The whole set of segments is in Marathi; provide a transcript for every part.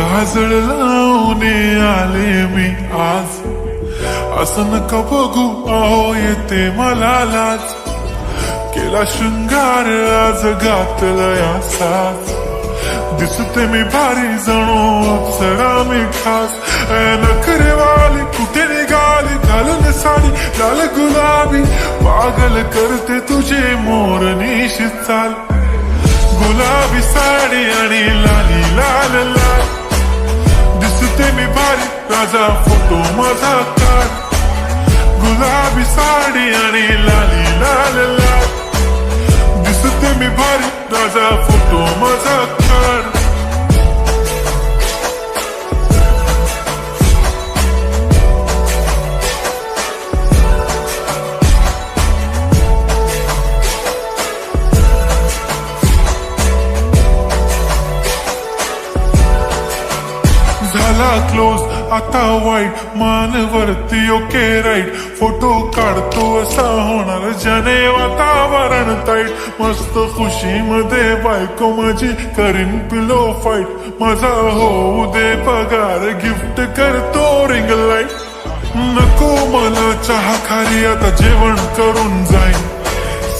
काजळ लावून आले मी आज, असं नका बघू अहो येते मला लाज. केला शृंगार आज घातला साज, दिसते मी भारी जणू अप्सरा मी खास. नखरेवाली कुठे निघाली घालून साडी लाल गुलाबी, पागल करते तुझे मोर निशित चाल. गुलाबी साडी आणि लाली लाल लाल, दिसते मी भारी राजा फोटो माझा काढ. गुलाबी साडी आणि लाली लाल लाल, दिसते मी भारी राजा फोटो माझा काढ. झाला क्लोज आता वाईट, मान वरती ओके राईट. फोटो काढतो असा होणार ज्याने वातावरण ताईट. मस्त खुशी मध्ये बायको माझी करीन पिलो फाईट. माझा होऊ दे पगार गिफ्ट करतो रिंग लाईट. नको मला चहा खाली आता जेवण करून जाईन.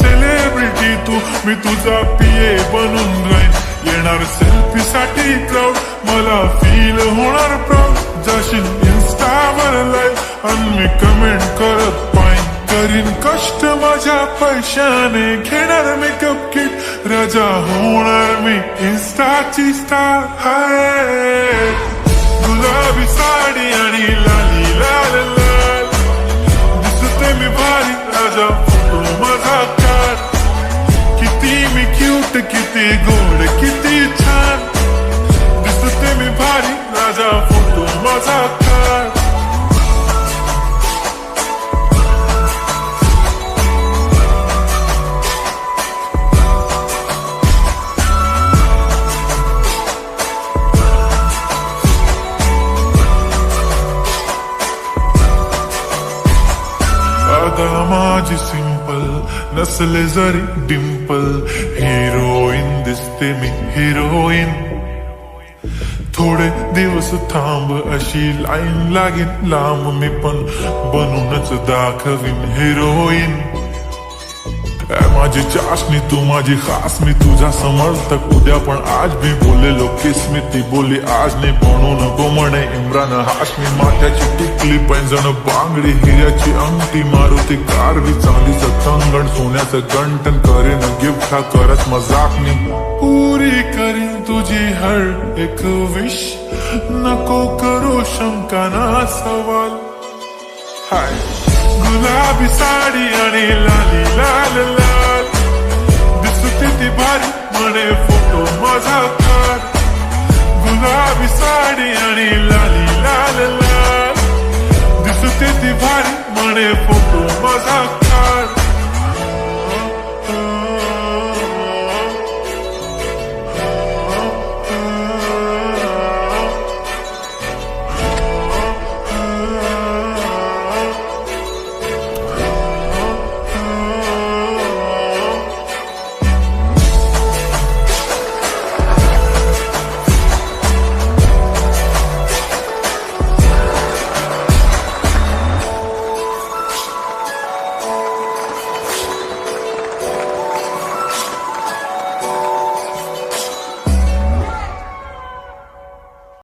सेलिब्रिटी तू मी तुझा पिये बनून राहीन. येणार सेल्फी साठी क्राऊड मला फील होणार प्राऊड. जाशील इन्स्टावर लाईव्ह आणि मी कमेंट करत पाईन. करीन कष्ट माझ्या पैशाने घेणार मेकअप किट. राजा होणार मी इन्स्टाची स्टार. हाय गुलाबी साडी आणि लाली लाल लाल, दिसते मी भारी राजा फोटो माझा काढ. किती मी क्यूट किती गोड किती छान, दिसते मी भारी राजा फोटो माझा काढ. अदा माझी सिंपल नसले जरी डिंपल, हिरोईन दिसते मी हिरोईन. थोडे दिवस थांब अशी लाईन लागेल लांब, मी पण बनूनच दाखवीन हिरोईन. माझी चाशनी तू माझी खास, मी तुझा समर्थक उद्या पण आज मी बोललेलो किस मी. ती बोली आज नाही बनू नको म्हणे इम्रान हाशमी. माथ्याची टिकली पैंजण बांगडी हिऱ्याची अंगठी, मारुती कारवी चांदीचं कंगण सोन्याचं गंटन. करेन गिफ्ट हा करत मजाक मी. पुरी करीन तुझी हर एक विश, नको करू शंका ना सवाल. हाय गुलाबी साडी आणि लाली लाल लाल, दिसते ती भारी म्हणे फोटो माझा काढ. गुलाबी साडी आणि लाली लाल लाल, दिसते ती भारी म्हणे फोटो माझा काढ.